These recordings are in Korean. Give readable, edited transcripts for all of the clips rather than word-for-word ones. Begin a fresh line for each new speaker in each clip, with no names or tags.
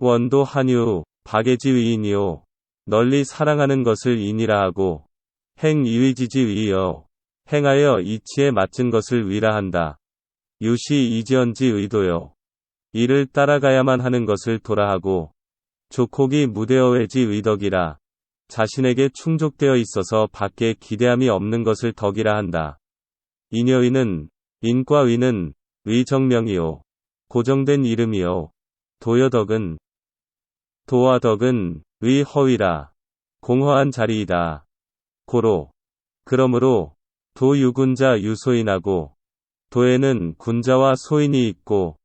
원도 한유, 박애지 위인이요. 널리 사랑하는 것을 인이라 하고, 행 이의지지 위여. 행하여 이치에 맞춘 것을 위라 한다. 유시 이지언지 의도요. 이를 따라가야만 하는 것을 도라하고, 조콕이 무대어외지 의덕이라. 자신에게 충족되어 있어서 밖에 기대함이 없는 것을 덕이라 한다. 인여의는, 인과 의는, 의정명이요. 고정된 이름이요. 도여덕은, 도와 덕은, 의 허위라. 공허한 자리이다. 고로. 그러므로, 도유군자 유소인하고, 도에는 군자와 소인이 있고,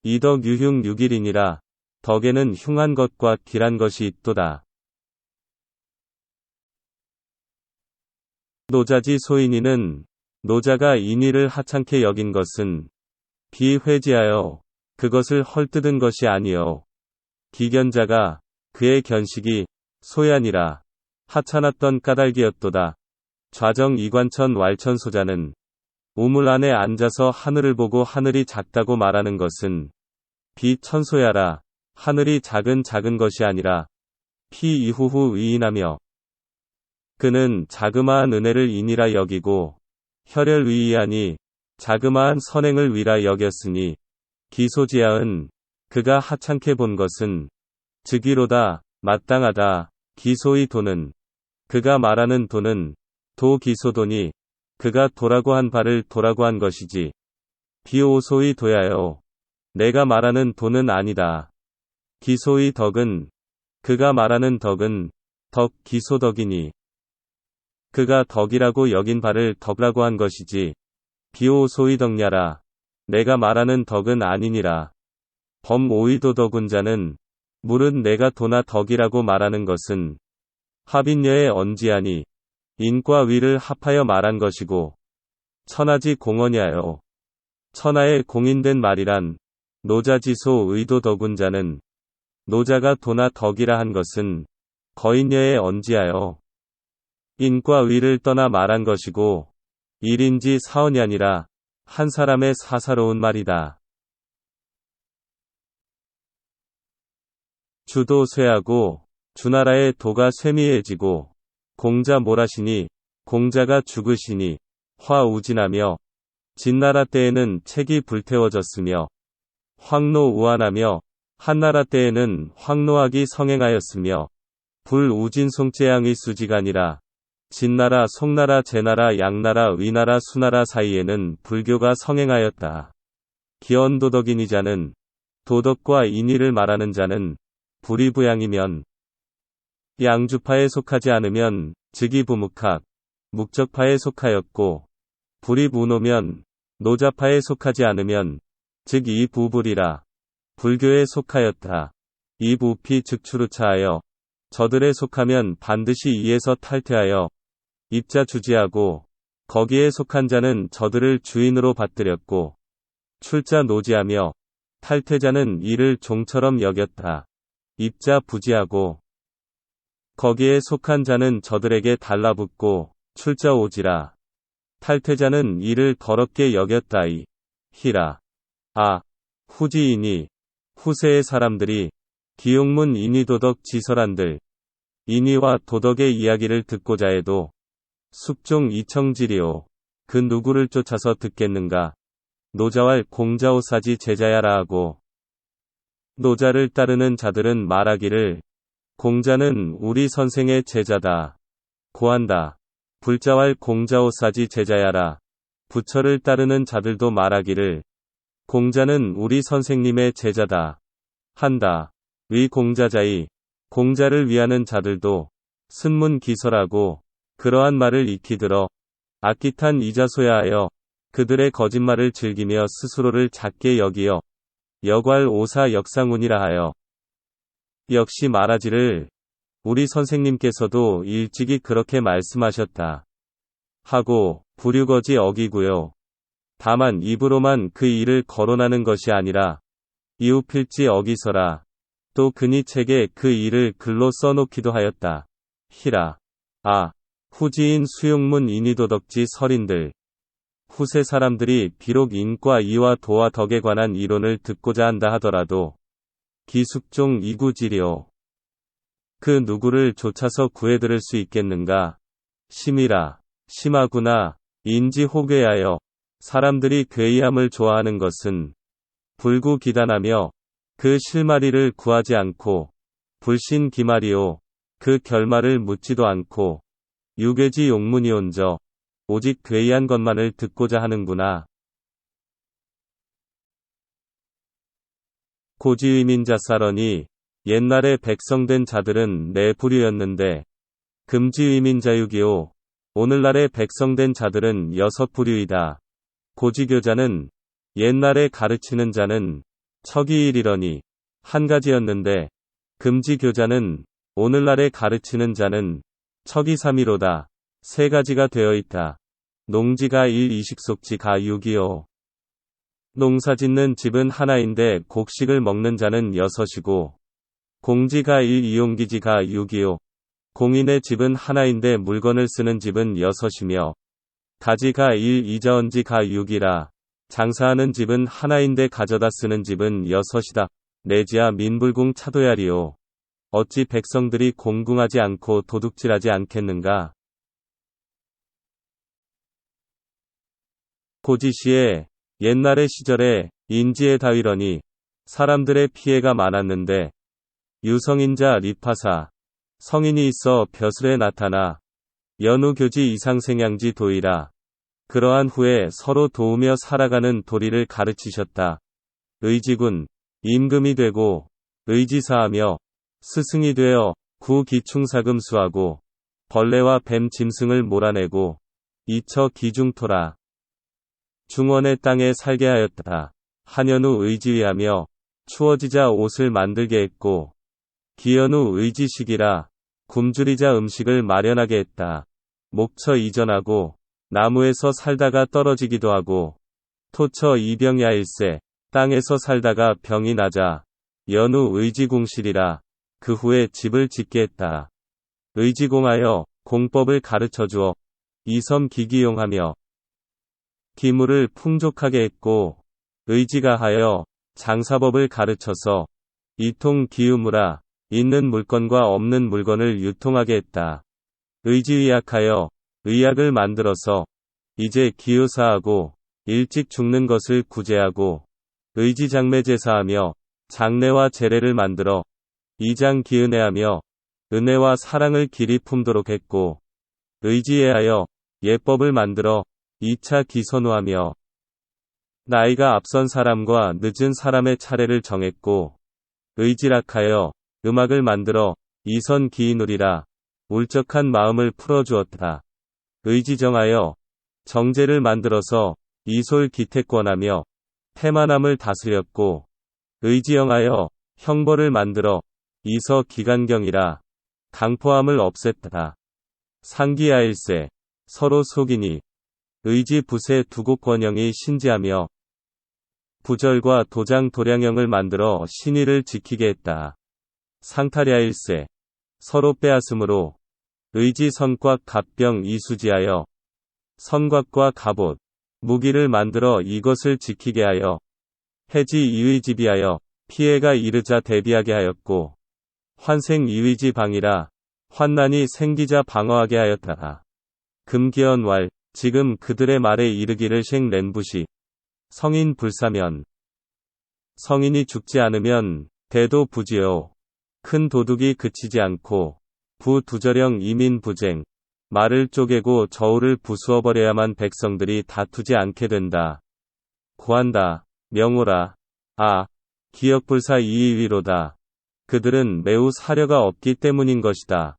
이덕 유흉 유길이니라. 덕에는 흉한 것과 길한 것이 있도다. 노자지 소인이는, 노자가 인의를 하찮게 여긴 것은, 비회지하여, 그것을 헐뜯은 것이 아니요. 기견자가, 그의 견식이, 소야니라. 하찮았던 까닭이었도다. 좌정 이관천 왈천소자는, 우물 안에 앉아서 하늘을 보고 하늘이 작다고 말하는 것은, 비천소야라. 하늘이 작은 것이 아니라, 피이후후 의인하며, 그는 자그마한 은혜를 인이라 여기고, 혈혈위이하니, 자그마한 선행을 위라 여겼으니, 기소지하은, 그가 하찮게 본 것은, 즉위로다, 마땅하다. 기소의 도는, 그가 말하는 도는, 도기소도니, 그가 도라고 한 바를 도라고 한 것이지. 비오소의 도야요. 내가 말하는 도는 아니다. 기소의 덕은, 그가 말하는 덕은, 덕 기소덕이니, 그가 덕이라고 여긴 바를 덕라고 한 것이지. 비오소의 덕냐라. 내가 말하는 덕은 아니니라. 범오의도덕운자는, 물은 내가 도나 덕이라고 말하는 것은, 합인녀의 언지하니, 인과 위를 합하여 말한 것이고, 천하지 공언이하여. 천하에 공인된 말이란, 노자지소 의도덕운자는, 노자가 도나 덕이라 한 것은, 거인녀의 언지하여. 인과 위를 떠나 말한 것이고, 일인지 사언이 아니라, 한 사람의 사사로운 말이다. 주도 쇠하고, 주나라의 도가 쇠미해지고, 공자 몰하시니, 공자가 죽으시니, 화 우진하며, 진나라 때에는 책이 불태워졌으며, 황노 우환하며, 한나라 때에는 황노학이 성행하였으며, 불 우진송재앙의 수지간이라. 진나라 송나라 제나라 양나라 위나라 수나라 사이에는 불교가 성행하였다. 기언도덕인이 자는, 도덕과 인의를 말하는 자는, 불이부양이면, 양주파에 속하지 않으면, 즉이부묵학, 묵적파에 속하였고, 불이부노면, 노자파에 속하지 않으면, 즉 이부불이라. 불교에 속하였다. 이부피 즉 추루차하여, 저들에 속하면 반드시 이에서 탈퇴하여, 입자 주지하고, 거기에 속한 자는 저들을 주인으로 받들였고, 출자 노지하며, 탈퇴자는 이를 종처럼 여겼다. 입자 부지하고, 거기에 속한 자는 저들에게 달라붙고, 출자 오지라. 탈퇴자는 이를 더럽게 여겼다이. 히라. 아. 후지이니. 후세의 사람들이, 기용문 인의도덕 지설한들, 인의와 도덕의 이야기를 듣고자 해도, 숙종 이청지리오. 그 누구를 쫓아서 듣겠는가. 노자왈 공자오사지 제자야라 하고, 노자를 따르는 자들은 말하기를, 공자는 우리 선생의 제자다. 고한다. 불자왈 공자오사지 제자야라. 부처를 따르는 자들도 말하기를, 공자는 우리 선생님의 제자다. 한다. 위 공자자이. 공자를 위하는 자들도, 순문기설하고, 그러한 말을 익히 들어, 악기탄 이자소야하여, 그들의 거짓말을 즐기며 스스로를 작게 여기어, 여괄 오사 역상운이라 하여. 역시 말하지를, 우리 선생님께서도 일찍이 그렇게 말씀하셨다. 하고, 부류거지 어기고요. 다만 입으로만 그 일을 거론하는 것이 아니라, 이웃필지 어기서라. 또 그니 책에 그 일을 글로 써놓기도 하였다. 히라. 아. 후지인 수용문 인의도덕지 설인들. 후세 사람들이 비록 인과 이와 도와 덕에 관한 이론을 듣고자 한다 하더라도, 기숙종 이구지리오. 그 누구를 쫓아서 구해들을 수 있겠는가? 심이라. 심하구나. 인지 호괴하여. 사람들이 괴이함을 좋아하는 것은 불구기단하며 그 실마리를 구하지 않고 불신기마리오. 그 결말을 묻지도 않고 유괴지 용문이온저. 오직 괴이한 것만을 듣고자 하는구나. 고지의민자사러니 옛날에 백성된 자들은 네 부류였는데 금지의민자육이오. 오늘날의 백성된 자들은 6부류이다. 고지교자는 옛날에 가르치는 자는 척이일이러니 한 가지였는데 금지교자는 오늘날에 가르치는 자는 척이삼이로다. 세 가지가 되어 있다. 농지가 1 이식속지가 6이오. 농사짓는 집은 하나인데 곡식을 먹는 자는 6이고 공지가 1 이용기지가 6이오. 공인의 집은 하나인데 물건을 쓰는 집은 6이며 가지가 1 이자언지가 6이라. 장사하는 집은 하나인데 가져다 쓰는 집은 6이다. 내지야 민불궁 차도야리오. 어찌 백성들이 공궁하지 않고 도둑질하지 않겠는가? 고지시에 옛날의 시절에 인지의 다위러니 사람들의 피해가 많았는데 유성인자 리파사 성인이 있어 벼슬에 나타나 연우교지 이상생양지 도이라. 그러한 후에 서로 도우며 살아가는 도리를 가르치셨다. 의지군 임금이 되고 의지사하며 스승이 되어 구기충사금수하고 벌레와 뱀 짐승을 몰아내고 이처 기중토라. 중원의 땅에 살게 하였다. 한연후 의지위하며 추워지자 옷을 만들게 했고 기연후 의지식이라 굶주리자 음식을 마련하게 했다. 목처 이전하고 나무에서 살다가 떨어지기도 하고 토처 이병야일세 땅에서 살다가 병이 나자 연후 의지공실이라 그 후에 집을 짓게 했다. 의지공하여 공법을 가르쳐주어 이섬기기용하며 기물을 풍족하게 했고 의지가하여 장사법을 가르쳐서 이통기유무라 있는 물건과 없는 물건을 유통하게 했다. 의지의학하여 의약을 만들어서 이제 기유사하고 일찍 죽는 것을 구제하고 의지장매제사하며 장례와 제례를 만들어 이장기은혜하며 은혜와 사랑을 길이 품도록 했고 의지애하여 예법을 만들어 2차 기선우하며 나이가 앞선 사람과 늦은 사람의 차례를 정했고 의지락하여 음악을 만들어 이선 기이누리라 울적한 마음을 풀어주었다. 의지정하여 정제를 만들어서 이솔 기택권하며 태만함을 다스렸고 의지영하여 형벌을 만들어 이서 기간경이라 강포함을 없앴다. 상기야일세 서로 속이니 의지부세 두곡권영이 신지하며 부절과 도장 도량형을 만들어 신의를 지키게 했다. 상탈야일세 서로 빼앗음으로 의지 선곽 갑병 이수지하여 선곽과 갑옷 무기를 만들어 이것을 지키게 하여 해지 이의지비하여 피해가 이르자 대비하게 하였고 환생 이의지 방이라 환난이 생기자 방어하게 하였다. 금기언왈 지금 그들의 말에 이르기를 생 렌부시 성인 불사면 성인이 죽지 않으면 대도 부지요. 큰 도둑이 그치지 않고 부두저령 이민부쟁 말을 쪼개고 저울을 부수어버려야만 백성들이 다투지 않게 된다. 고한다. 명오라. 아. 기역불사 이의위로다. 그들은 매우 사려가 없기 때문인 것이다.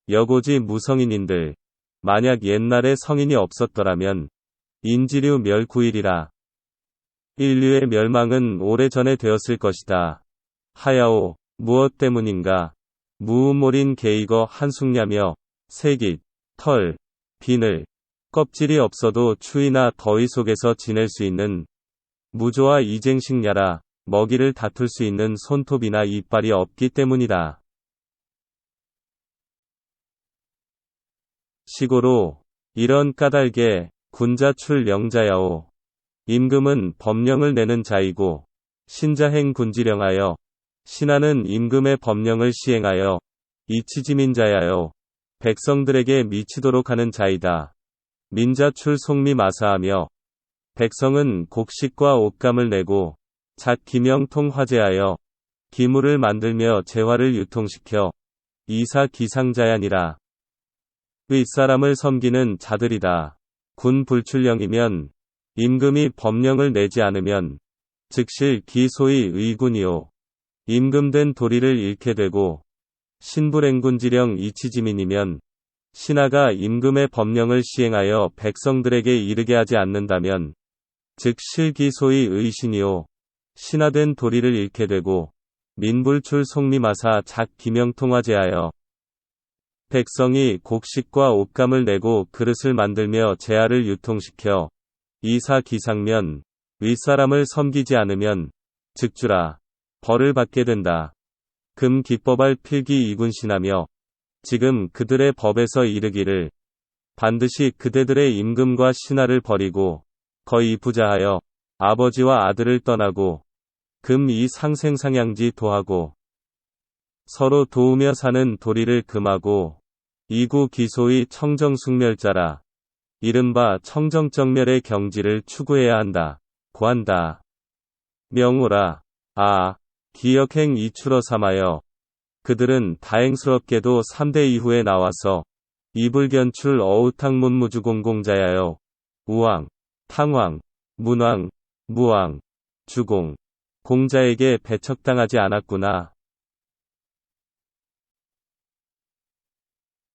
여고지 무성인인들 만약 옛날에 성인이 없었더라면 인지류 멸구일이라. 인류의 멸망은 오래전에 되었을 것이다. 하야오. 무엇 때문인가? 무음몰인 개이거 한숙냐며 새깃, 털, 비늘, 껍질이 없어도 추위나 더위 속에서 지낼 수 있는 무조와 이쟁식냐라. 먹이를 다툴 수 있는 손톱이나 이빨이 없기 때문이다. 시고로 이런 까닭에 군자출 영자야오. 임금은 법령을 내는 자이고 신자행 군지령하여 신하는 임금의 법령을 시행하여 이치지민 자야요. 백성들에게 미치도록 하는 자이다. 민자출 속미마사하며 백성은 곡식과 옷감을 내고 잣기명 통화제하여 기물을 만들며 재화를 유통시켜 이사 기상자야니라. 윗사람을 섬기는 자들이다. 군 불출령이면 임금이 법령을 내지 않으면 즉실 기소의 의군이요. 임금된 도리를 잃게 되고 신불행군지령 이치지민이면 신하가 임금의 법령을 시행하여 백성들에게 이르게 하지 않는다면 즉 실기소의 의신이요. 신하된 도리를 잃게 되고 민불출 속미마사 잣기명통화제하여 백성이 곡식과 옷감을 내고 그릇을 만들며 재화를 유통시켜 이사 기상면 윗사람을 섬기지 않으면 즉주라 벌을 받게 된다. 금 기법할 필기 이군신하며 지금 그들의 법에서 이르기를 반드시 그대들의 임금과 신하를 버리고 거의 부자하여 아버지와 아들을 떠나고 금 이 상생상양지 도하고 서로 도우며 사는 도리를 금하고 이구 기소의 청정숙멸자라. 이른바 청정정멸의 경지를 추구해야 한다. 고한다. 명오라. 기역행 이추러 삼하여 그들은 다행스럽게도 3대 이후에 나와서 이불견출 어우탕문무주공공자야여. 우왕, 탕왕, 문왕, 무왕, 주공, 공자에게 배척당하지 않았구나.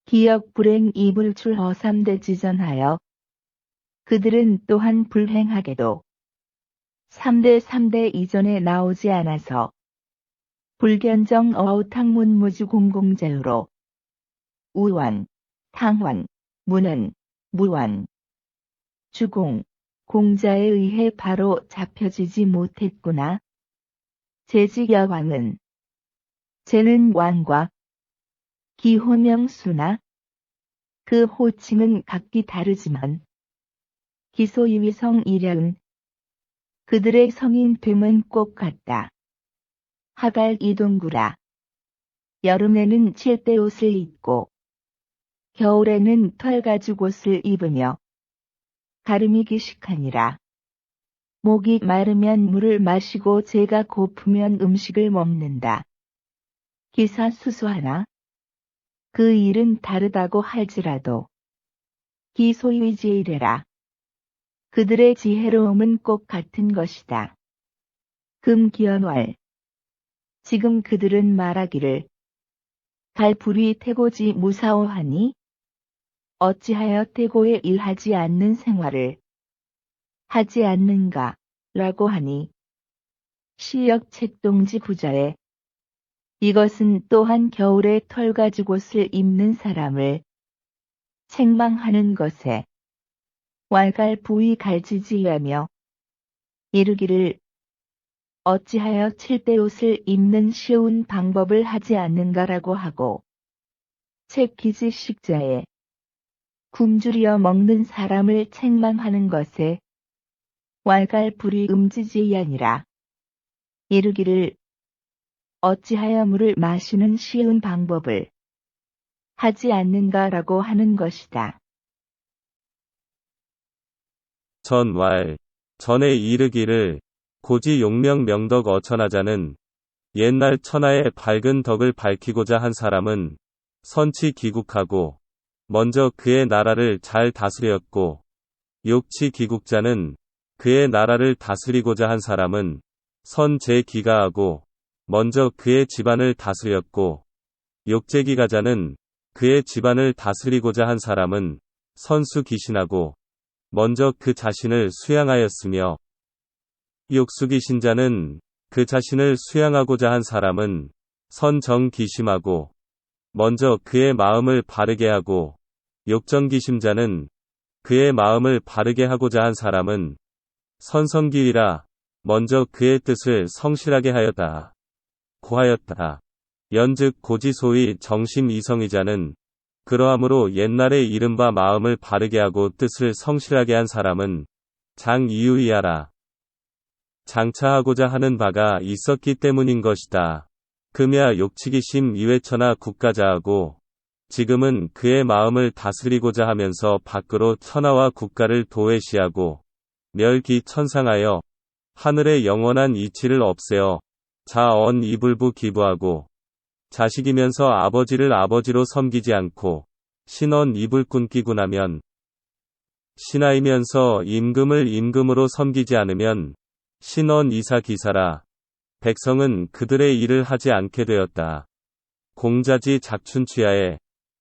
기역 불행 이불출 허삼대 지전하여 그들은 또한 불행하게도 3대 이전에 나오지 않아서 불견정 어우탕문무주 공공자유로 우완, 탕완, 문은, 무완, 주공, 공자에 의해 바로 잡혀지지 못했구나. 제지여왕은 제는 왕과 기호명수나 그 호칭은 각기 다르지만 기소유위성 이량은 그들의 성인됨은 꼭 같다. 하갈 이동구라. 여름에는 칠대 옷을 입고 겨울에는 털가죽 옷을 입으며 가름이 기식하니라. 목이 마르면 물을 마시고 재가 고프면 음식을 먹는다. 기사 수수하나 그 일은 다르다고 할지라도 기소유지이래라. 그들의 지혜로움은 꼭 같은 것이다. 금기연왈. 지금 그들은 말하기를 갈불이 태고지 무사오하니 어찌하여 태고에 일하지 않는 생활을 하지 않는가 라고 하니 시역 책동지 부자에 이것은 또한 겨울에 털가죽 옷을 입는 사람을 책망하는 것에 왈갈 부위 갈지지하며 이르기를 어찌하여 칠대 옷을 입는 쉬운 방법을 하지 않는가라고 하고 책기지 식자에 굶주려 먹는 사람을 책망하는 것에 왈갈 불이 음지지 아니라 이르기를 어찌하여 물을 마시는 쉬운 방법을 하지 않는가라고 하는 것이다.
전왈. 전에 이르기를 고지 용명 명덕 어천하자는 옛날 천하의 밝은 덕을 밝히고자 한 사람은 선치 기국하고 먼저 그의 나라를 잘 다스렸고 욕치 기국자는 그의 나라를 다스리고자 한 사람은 선제기가하고 먼저 그의 집안을 다스렸고 욕제기가자는 그의 집안을 다스리고자 한 사람은 선수기신하고 먼저 그 자신을 수양하였으며 욕수기신자는 그 자신을 수양하고자 한 사람은 선정기심하고 먼저 그의 마음을 바르게 하고 욕정기심자는 그의 마음을 바르게 하고자 한 사람은 선성기이라 먼저 그의 뜻을 성실하게 하였다. 고하였다. 연즉 고지소의 정심이성이자는 그러함으로 옛날에 이른바 마음을 바르게 하고 뜻을 성실하게 한 사람은 장이유이하라. 장차하고자 하는 바가 있었기 때문인 것이다. 금야 욕치기심 이회처나 국가자하고 지금은 그의 마음을 다스리고자 하면서 밖으로 천하와 국가를 도외시하고 멸기 천상하여 하늘의 영원한 이치를 없애어 자언 이불부 기부하고 자식이면서 아버지를 아버지로 섬기지 않고 신언 이불 꿈끼고 나면 신하이면서 임금을 임금으로 섬기지 않으면 신언 이사 기사라. 백성은 그들의 일을 하지 않게 되었다. 공자지 작춘추야에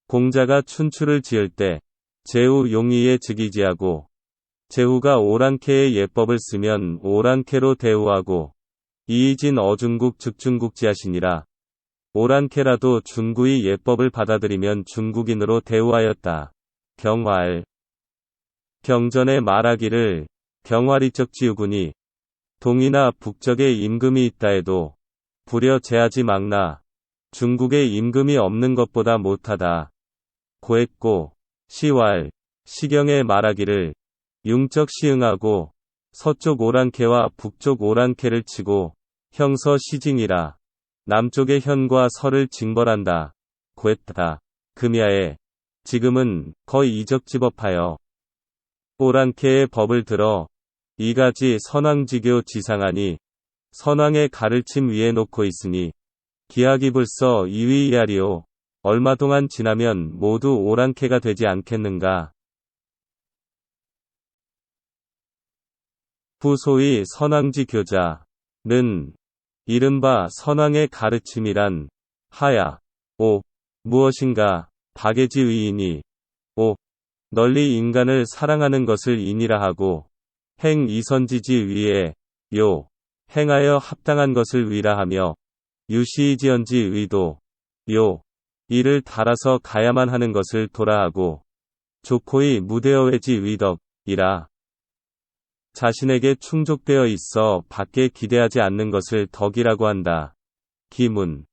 공자가 춘추를 지을 때 제후 용의에 즉위지하고 제후가 오랑캐의 예법을 쓰면 오랑캐로 대우하고 이의진 어중국 즉중국지하시니라. 오랑캐라도 중구의 예법을 받아들이면 중국인으로 대우하였다. 경활 경전에 말하기를 경활이적 지우군이 동이나 북적에 임금이 있다 해도 부려 제하지 막나 중국에 임금이 없는 것보다 못하다. 고했고 시왈 시경에 말하기를 융적 시응하고 서쪽 오랑캐와 북쪽 오랑캐를 치고 형서 시징이라. 남쪽의 현과 서를 징벌한다. 고했다. 금야에 지금은 거의 이적지법하여 오랑캐의 법을 들어 이가지 선왕지교 지상하니 선왕의 가르침 위에 놓고 있으니 기하기 불서 이위이하리오. 얼마 동안 지나면 모두 오랑캐가 되지 않겠는가. 부소위 선왕지 교자는 이른바 선왕의 가르침이란 하야 오 무엇인가 박애지 위이니 오 널리 인간을 사랑하는 것을 인이라 하고 행 이선지지 위에 요 행하여 합당한 것을 위라 하며 유시이지언지 위도 요 이를 달아서 가야만 하는 것을 도라하고 조코이 무대어외지 위덕이라. 자신에게 충족되어 있어 밖에 기대하지 않는 것을 덕이라고 한다. 기문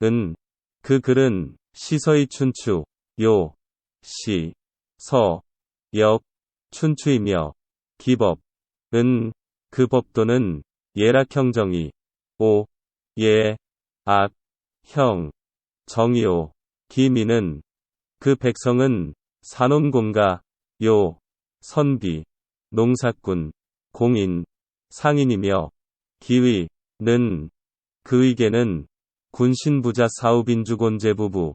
은 그 글은 시서의 춘추 요 시 서 역 춘추이며 기법 은 그 법도는 예락형정이 오 예 악 형 정이오 기민은 그 백성은 산업공가 요 선비 농사꾼 공인 상인이며 기위는 그 의계는 군신부자 사우빈주곤제부부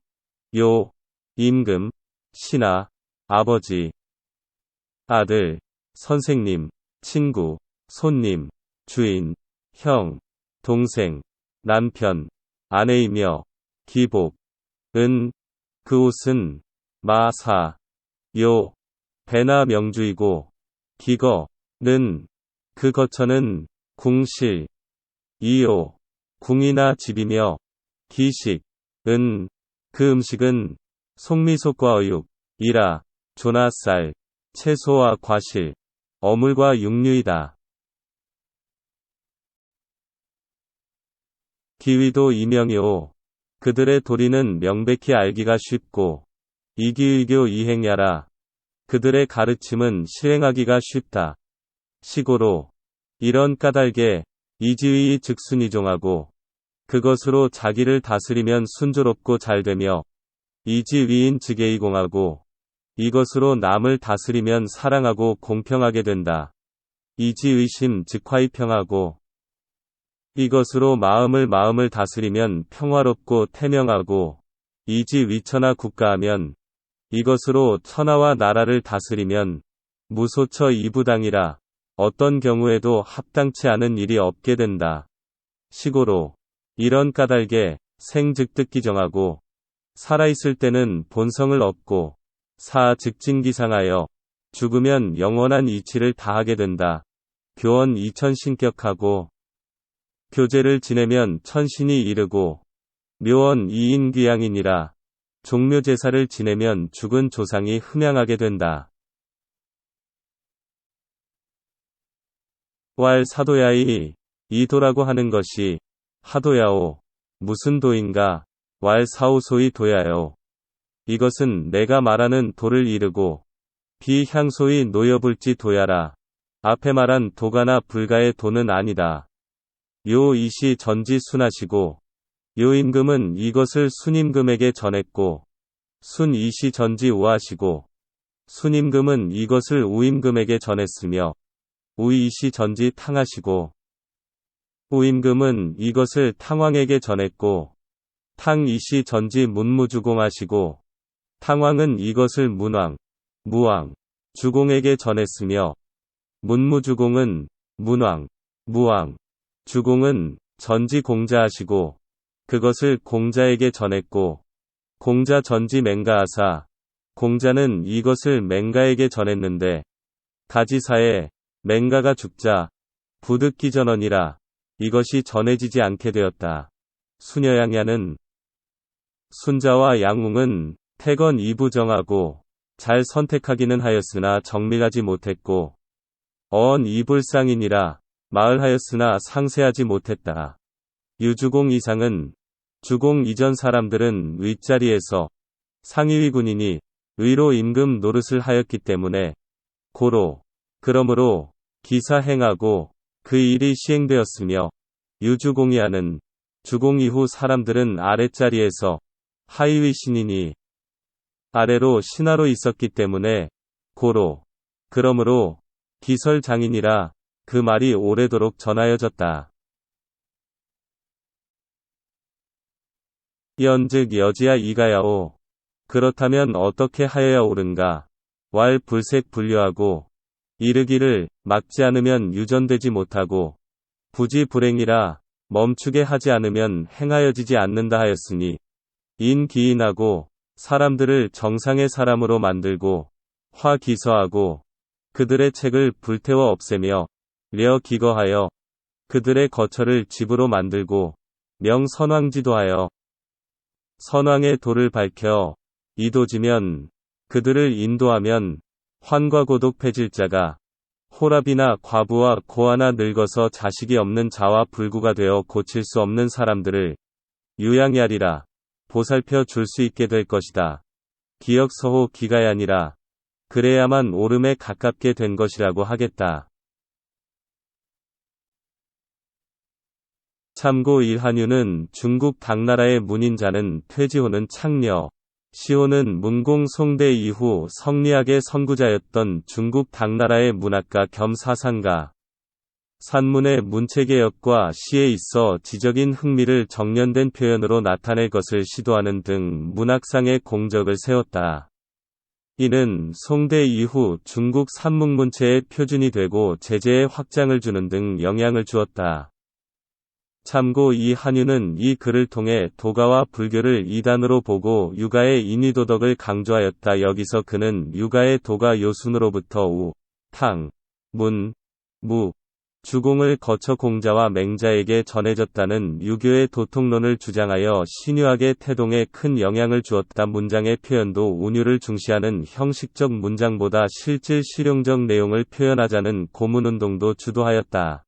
요 임금 신하 아버지 아들 선생님 친구 손님 주인 형 동생 남편 아내이며 기복 은 그 옷은 마사 요 배나 명주이고 기거는 그 거처는 궁실 이요 궁이나 집이며 기식은 그 음식은 속미속과 어육 이라 조나 쌀 채소와 과실 어물과 육류이다. 기위도 이명이오. 그들의 도리는 명백히 알기가 쉽고 이기의교 이행야라. 그들의 가르침은 실행하기가 쉽다. 시고로 이런 까닭에 이지의 즉순이종하고 그것으로 자기를 다스리면 순조롭고 잘되며 이지위인 즉예의공하고 이것으로 남을 다스리면 사랑하고 공평하게 된다. 이지의심 즉화의평하고 이것으로 마음을 다스리면 평화롭고 태명하고 이지위천하 국가하면 이것으로 천하와 나라를 다스리면 무소처 이부당이라. 어떤 경우에도 합당치 않은 일이 없게 된다. 시고로 이런 까닭에 생즉득기정하고 살아있을 때는 본성을 얻고 사즉진기상하여 죽으면 영원한 이치를 다하게 된다. 교원 이천신격하고 교제를 지내면 천신이 이르고 묘원 이인귀양이니라. 종묘제사를 지내면 죽은 조상이 흠양하게 된다. 왈 사도야이 이도라고 하는 것이 하도야오 무슨 도인가 왈 사오소이 도야요. 이것은 내가 말하는 도를 이르고 비향소이 노여불지 도야라. 앞에 말한 도가나 불가의 도는 아니다. 요 이시 전지 순하시고 요임금은 이것을 순임금에게 전했고 순이시 전지 우하시고 순임금은 이것을 우임금에게 전했으며 우이시 전지 탕하시고 우임금은 이것을 탕왕에게 전했고 탕이시 전지 문무주공하시고 탕왕은 이것을 문왕, 무왕, 주공에게 전했으며 문무주공은 문왕, 무왕, 주공은 전지 공자하시고 그것을 공자에게 전했고 공자 전지 맹가하사 공자는 이것을 맹가에게 전했는데 가지사에 맹가가 죽자 부득기 전언이라 이것이 전해지지 않게 되었다. 수녀양야는 순자와 양웅은 태건 이부정하고 잘 선택하기는 하였으나 정밀하지 못했고 어언 이불상이니라 마을하였으나 상세하지 못했다. 유주공 이상은 주공 이전 사람들은 윗자리에서 상위위 군인이 의로 임금 노릇을 하였기 때문에 고로 그러므로 기사 행하고 그 일이 시행되었으며 유주공이하는 주공 이후 사람들은 아랫자리에서 하위위 신인이 아래로 신하로 있었기 때문에 고로 그러므로 기설장인이라 그 말이 오래도록 전하여졌다. 연즉 여지야 이가야오. 그렇다면 어떻게 하여야 옳은가. 왈 불색 분류하고 이르기를 막지 않으면 유전되지 못하고 부지 불행이라 멈추게 하지 않으면 행하여지지 않는다 하였으니 인기인하고 사람들을 정상의 사람으로 만들고 화기서하고 그들의 책을 불태워 없애며 려기거하여 그들의 거처를 집으로 만들고 명선왕지도하여 선왕의 도를 밝혀 이도지면 그들을 인도하면 환과 고독 폐질자가 호랍이나 과부와 고아나 늙어서 자식이 없는 자와 불구가 되어 고칠 수 없는 사람들을 유양야리라 보살펴 줄 수 있게 될 것이다. 기역서호 기가야니라 그래야만 옳음에 가깝게 된 것이라고 하겠다. 참고 일한유는 중국 당나라의 문인자는 퇴지호는 창녀, 시호는 문공 송대 이후 성리학의 선구자였던 중국 당나라의 문학가 겸 사상가. 산문의 문체개혁과 시에 있어 지적인 흥미를 정련된 표현으로 나타낼 것을 시도하는 등 문학상의 공적을 세웠다. 이는 송대 이후 중국 산문문체의 표준이 되고 제재에 확장을 주는 등 영향을 주었다. 참고 이 한유는 이 글을 통해 도가와 불교를 이단으로 보고 유가의 인위도덕을 강조하였다. 여기서 그는 유가의 도가 요순으로부터 우, 탕, 문, 무, 주공을 거쳐 공자와 맹자에게 전해졌다는 유교의 도통론을 주장하여 신유학의 태동에 큰 영향을 주었다. 문장의 표현도 운유를 중시하는 형식적 문장보다 실질 실용적 내용을 표현하자는 고문운동도 주도하였다.